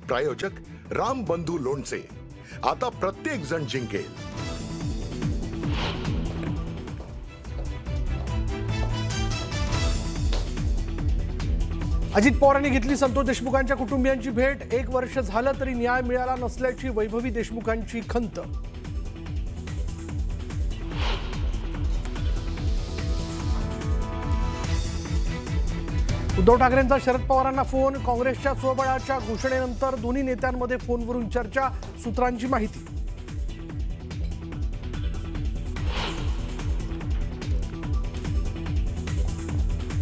प्रायोजक राम बंधू लोणचे। आता प्रत्येक जण जिंकेल। अजित पवारांनी घेतली संतोष देशमुखांच्या कुटुंबियांची भेट। 1 वर्ष झालं तरी न्याय मिळाला नसल्याची वैभवी देशमुखांची खंत। उद्धव ठाकरेंचा शरद पवारांना फोन। काँग्रेसच्या स्वबळाच्या घोषणेनंतर दोन्ही नेत्यांमध्ये फोनवरून चर्चा। सूत्रांची माहिती।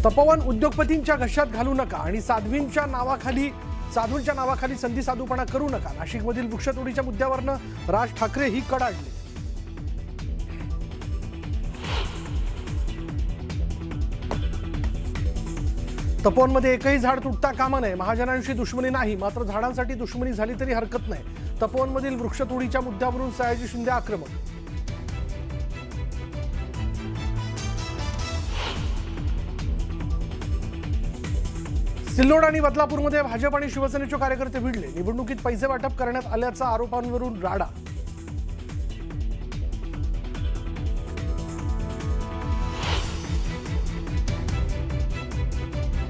तपोवन उद्योगपतींच्या घशात घालू नका आणि साध्वींच्या नावाखाली संधी साधूपणा करू नका। नाशिकमधील वृक्षतोडीच्या मुद्द्यावरनं राज ठाकरे ही कडाडले। तपोवनमध्ये एकही झाड तुटता कामा नये। महाजनांशी दुश्मनी नाही, मात्र झाडांसाठी दुश्मनी झाली तरी हरकत नाही। तपोवनमधील वृक्षतोडीच्या मुद्द्यावरून सयाजी शिंदे आक्रमक। सिल्लोड आणि बदलापूरमध्ये भाजप आणि शिवसेनेचे कार्यकर्ते भिडले। निवडणुकीत पैसे वाटप करण्यात आल्याच्या आरोपांवरून राडा।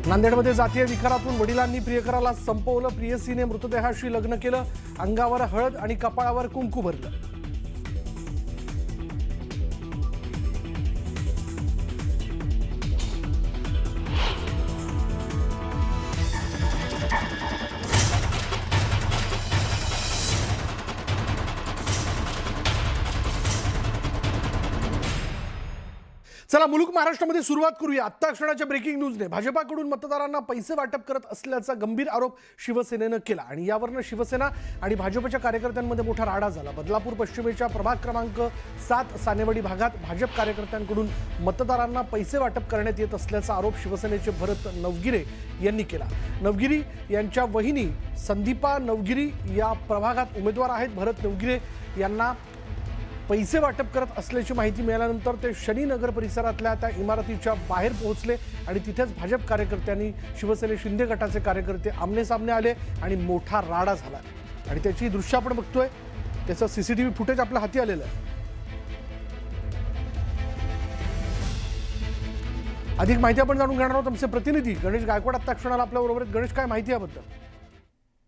नांदेडमध्ये जातीय विकारातून वडिलांनी प्रियकराला संपवलं। प्रियसीने मृतदेहाशी लग्न केलं। अंगावर हळद आणि कपाळावर कुंकू भरलं। चला मुलुक महाराष्ट्रामध्ये सुरुवात करूया। आत्ता क्षणाच्या ब्रेकिंग न्यूजने भाजपाकडून मतदारांना पैसे वाटप करत असल्याचा गंभीर आरोप शिवसेनेनं केला आणि यावरनं शिवसेना आणि भाजपच्या कार्यकर्त्यांमध्ये मोठा राडा झाला। बदलापूर पश्चिमेच्या प्रभाग क्रमांक 7 सानेवाडी भागात भाजप कार्यकर्त्यांकडून मतदारांना पैसे वाटप करण्यात येत असल्याचा आरोप शिवसेनेचे भरत नवगिरे यांनी केला। नवगिरी यांच्या वहिनी संदीपा नवगिरी या प्रभागात उमेदवार आहेत। भरत नवगिरे यांना पैसे वाटप करत असल्याची माहिती मिळाल्यानंतर ते शनीनगर परिसरातल्या त्या इमारतीच्या बाहेर पोहोचले आणि तिथेच भाजप कार्यकर्त्यांनी शिवसेने शिंदे गटाचे कार्यकर्ते आमनेसामने आले आणि मोठा राडा झाला आणि त्याची दृश्य आपण बघतोय। त्याचं सीसीटीव्ही फुटेज आपल्या हाती आलेलं आहे। अधिक माहिती आपण जाणून घेणार आहोत। आमचे प्रतिनिधी गणेश गायकवाड आत्ता क्षणाला आपल्या बरोबर आहेत। गणेश, काय माहिती याबद्दल?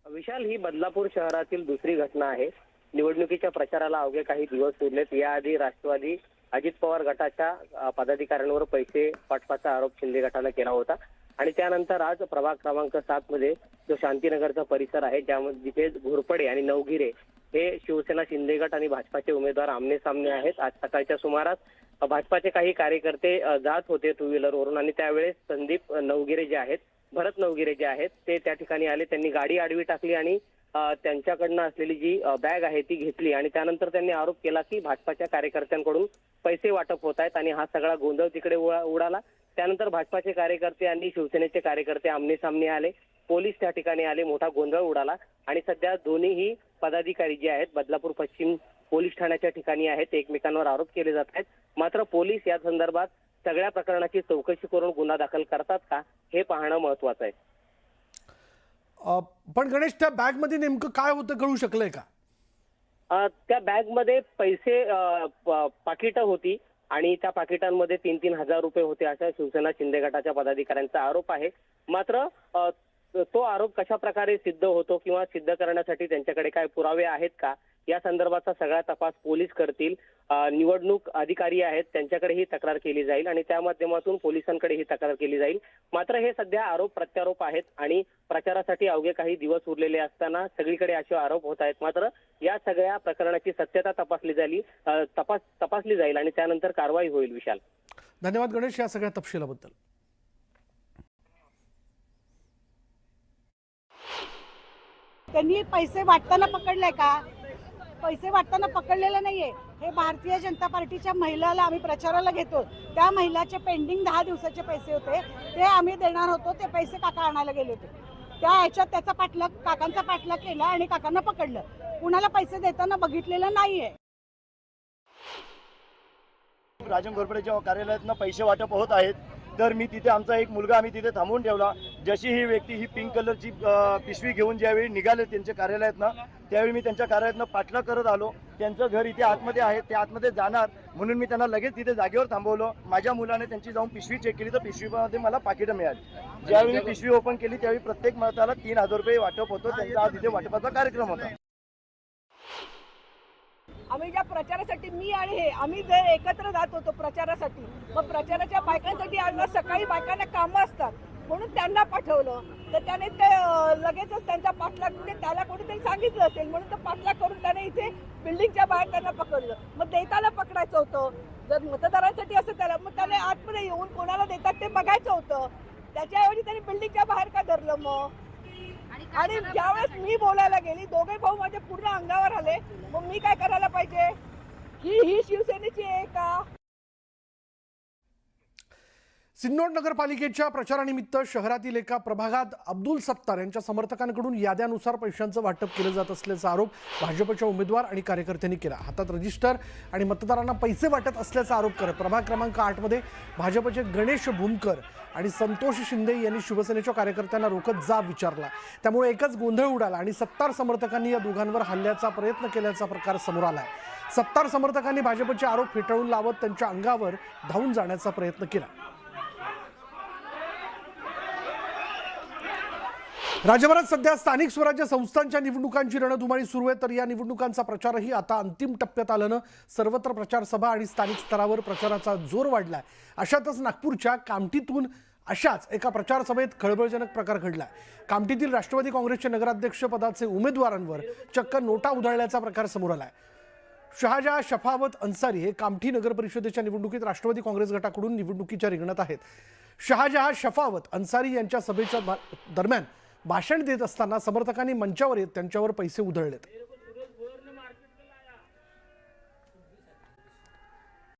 विशाल, ही बदलापूर शहरातील दुसरी घटना आहे। निवडणुकीच्या प्रचाराला अवघे काही दिवस उरलेत। याआधी राष्ट्रवादी अजित पवार गटाच्या पदाधिकाऱ्यांवर पैसे वाटपाचा आरोप शिंदे गटाने केला होता आणि त्यानंतर आज प्रभाग क्रमांक 7 मध्ये जो शांतीनगरचा परिसर आहे ज्यामध्ये जिथे घोरपडे आणि नवगिरे हे शिवसेना शिंदे गट आणि भाजपाचे उमेदवार आमने सामने आहेत। आज सकाळच्या सुमारास भाजपाचे काही कार्यकर्ते जात होते टू व्हीलरवरून आणि त्यावेळेस संदीप नवगिरे जे आहेत, भरत नवगिरे जे आहेत ते त्या ठिकाणी आले। त्यांनी गाडी आडवी टाकली आणि त्यांच्याकडनं असलेली जी बॅग आहे ती घेतली आणि त्यानंतर त्यांनी आरोप केला की भाजपाच्या कार्यकर्त्यांकडून पैसे वाटप होत आहेत आणि हा सगळा गोंधळ तिकडे उडाला। त्यानंतर भाजपाचे कार्यकर्ते आणि शिवसेनेचे कार्यकर्ते आमने सामने आले। पोलीस त्या ठिकाणी आले, मोठा गोंधळ उडाला आणि सध्या दोन्हीही पदाधिकारी जे आहेत बदलापूर पश्चिम पोलीस ठाण्याच्या ठिकाणी आहेत, एकमेकांवर आरोप केले जात आहेत। मात्र पोलीस या संदर्भात सगळ्या प्रकरणाची चौकशी करून गुन्हा दाखल करतात का हे पाहणं महत्वाचं आहे। पण गणेश, त्या बॅग मध्ये नेमकं काय होतं कळू शकलंय का? त्या बॅग मध्ये पैसे पाकिटं होती आणि त्या पाकिटांमध्ये 3-3 हजार रुपये होते अशा शिवसेना शिंदे गटाच्या पदाधिकाऱ्यांचा आरोप आहे। मात्र तो आरोप कशा प्रकारे सिद्ध होतो किंवा सिद्ध करण्यासाठी त्यांच्याकडे काय पुरावे आहेत का या संदर्भाचा सगळा तपास पोलीस करतील। निवडणूक अधिकारी आहेत त्यांच्याकडे ही तक्रार केली जाईल आणि त्या माध्यमातून पोलिसांकडे ही तक्रार केली जाईल। मात्र हे सध्या आरोप प्रत्यारोप आहेत आणि प्रचारासाठी अवघे काही दिवस उरलेले असताना सगळीकडे असे आरोप होत आहेत। मात्र या सगळ्या प्रकरणाची सत्यता तपासली जाईल आणि त्यानंतर कारवाई होईल। विशाल, धन्यवाद गणेश या सगळ्या तपशिलाबद्दल। त्यांनी पैसे वाटताना पकडले का? पैसे वाटताना पकडलेलं नाहीये। हे भारतीय जनता पार्टीच्या महिलाला आम्ही प्रचाराला घेतो, त्या महिलाचे पेंडिंग 10 दिवसाचे पैसे होते ते आम्ही देणार होतो। ते पैसे काका आणायला गेले होते, त्या ह्याच्यात त्याचा पाठलाग काकांचा पाठलाग केला आणि काकांना पकडलं। कुणाला पैसे देताना बघितलेलं नाहीये। राजन घोरपडेच्या कार्यालयातनं पैसे वाटप होत आहेत तर मी तिथे आमचा एक मुलगा आम्ही तिथे थांबवून ठेवला. जशी ही व्यक्ती ही पिंक कलरची पिशवी घेऊन ज्यावेळी निघाले त्यांच्या कार्यालयातनं, त्यावेळी मी त्यांच्या कार्यालयातनं पाठलाग करत आलो. त्यांचं घर इथे आतमध्ये आहे, ते आतमध्ये जाणार म्हणून मी त्यांना लगेच तिथे जागेवर थांबवलं. माझ्या मुलाने त्यांची जाऊन पिशवी चेक केली तर पिशवीमध्ये मला पाकिटं मिळाली. ज्यावेळी मी पिशवी ओपन केली त्यावेळी प्रत्येक मताला 3000 रुपये वाटप होतं. त्यांचा आज इथे वाटपाचा कार्यक्रम होता. आम्ही ज्या प्रचारासाठी मी आणि हे आम्ही जर एकत्र जात होतो प्रचारासाठी, मग प्रचाराच्या बायकांसाठी आज सकाळी बायकांना कामं असतात म्हणून त्यांना पाठवलं. तर त्याने ते लगेचच त्यांचा पाठलाग म्हणजे त्याला कोणीतरी सांगितलं असेल म्हणून तो पाठलाग करून त्याने इथे बिल्डिंगच्या बाहेर त्यांना पकडलं. मग देताना पकडायचं होतं. जर मतदारांसाठी असं त्याला मग त्याने आतमध्ये येऊन कोणाला देतात ते बघायचं होतं. त्याच्याऐवजी त्यांनी बिल्डिंगच्या बाहेर का धरलं मग? आणि ज्यावेळेस मी बोलायला गेली दोघे भाऊ माझ्या पूर्ण अंगावर आले. मग मी काय करायला पाहिजे? ही शिवसेनेची आहे का? सिन्नर नगरपालिकेच्या प्रचारानिमित्त शहरातील एका प्रभागात अब्दुल सत्तार यांच्या समर्थकांकडून याद्यानुसार पैशांचं वाटप केलं जात असल्याचा आरोप भाजपच्या उमेदवार आणि कार्यकर्त्यांनी केला. हातात रजिस्टर आणि मतदारांना पैसे वाटत असल्याचा आरोप करत प्रभाग क्रमांक 8 मध्ये भाजपचे गणेश भूमकर आणि संतोष शिंदे यांनी शिवसेनेच्या कार्यकर्त्यांना रोखत जाब विचारला. त्यामुळे एकच गोंधळ उडाला आणि सत्तार समर्थकांनी या दोघांवर हल्ल्याचा प्रयत्न केल्याचा प्रकार समोर आलाय. सत्तार समर्थकांनी भाजपचे आरोप फेटाळून लावत त्यांच्या अंगावर धावून जाण्याचा प्रयत्न केला. राज्यभरात सध्या स्थानिक स्वराज्य संस्थांच्या निवडणुकांची रणधुमाळी सुरू आहे. तर या निवडणुकांचा प्रचारही आता अंतिम टप्प्यात आल्यानं सर्वत्र प्रचार सभा आणि स्थानिक स्तरावर प्रचाराचा जोर वाढलाय. अशातच नागपूरच्या कामठीतून अशाच एका प्रचार सभेत खळबळजनक प्रकार घडलाय. कामठीतील राष्ट्रवादी काँग्रेसच्या नगराध्यक्ष पदाचे उमेदवारांवर चक्क नोटा उधळल्याचा प्रकार समोर आलाय. शहाजहा शफावत अन्सारी हे कामठी नगर परिषदेच्या निवडणुकीत राष्ट्रवादी काँग्रेस गटाकडून निवडणुकीच्या रिंगणात आहेत. शहाजहा शफावत अन्सारी यांच्या सभेच्या दरम्यान भाषण देत असताना समर्थकांनी मंचावर येत त्यांच्यावर पैसे उधळलेत.